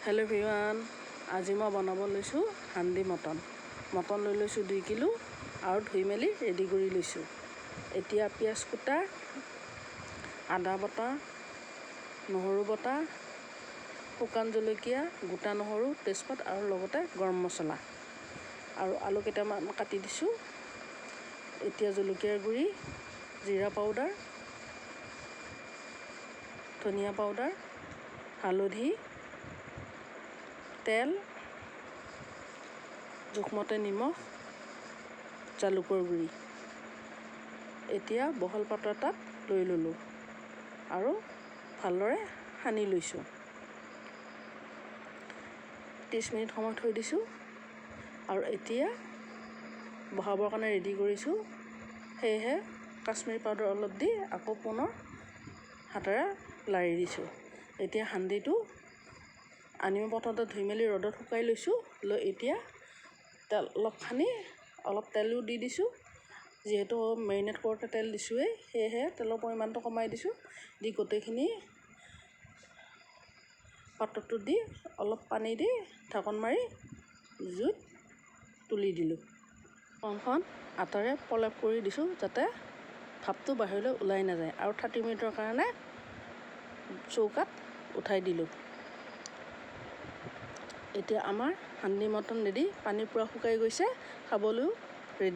Hello' everyone, আজি মই বনাব লৈছোঁ হান্দি মটন লৈ লৈছোঁ 2 কিলো আৰু ধুই মেলি ৰেডি কৰি লৈছোঁ। এতিয়া পিঁয়াজ কুটা, আদা বটা, নহৰু বটা, শুকান জলকীয়া, গোটা নহৰু, তেজপাত আৰু লগতে গৰম মছলা আৰু আলু কেইটামান কাটি দিছোঁ। এতিয়া জলকীয়াৰ গুড়ি, জিৰা পাউডাৰ, ধনিয়া পাউডাৰ, হালধি, তেল, জোখমতে নিমখ, জালুকৰ গুড়ি এতিয়া বহল পাত্ৰ এটাত লৈ ল'লোঁ আৰু ভালদৰে সানি লৈছোঁ। 30 মিনিট সময় থৈ দিছোঁ আৰু এতিয়া বহাবৰ কাৰণে ৰেডি কৰিছোঁ। সেয়েহে কাশ্মীৰী পাউডাৰ অলপ দি আকৌ পুনৰ হাতেৰে লাৰি দিছোঁ। এতিয়া হান্দিটো আনিব প্ৰথমতে ধুই মেলি ৰ'দত শুকাই লৈছোঁ। লৈ এতিয়া তেল অলপ সানি অলপ তেলো দি দিছোঁ। যিহেতু মেৰিনেট কৰোঁতে তেল দিছোঁৱেই, সেয়েহে তেলৰ পৰিমাণটো কমাই দিছোঁ। দি গোটেইখিনি পাত্ৰটো দি অলপ পানী দি ঢাকন মাৰি জুইত তুলি দিলোঁ। কণখন আটাৰে প্ৰলেপ কৰি দিছোঁ যাতে ভাপটো বাহিৰলৈ ওলাই নাযায় আৰু 30 মিনিটৰ কাৰণে চৌকাত উঠাই দিলোঁ। এতিয়া আমাৰ হান্দি মটন ৰেডি, পানী পূৰা শুকাই গৈছে, খাবলৈও ৰেডি।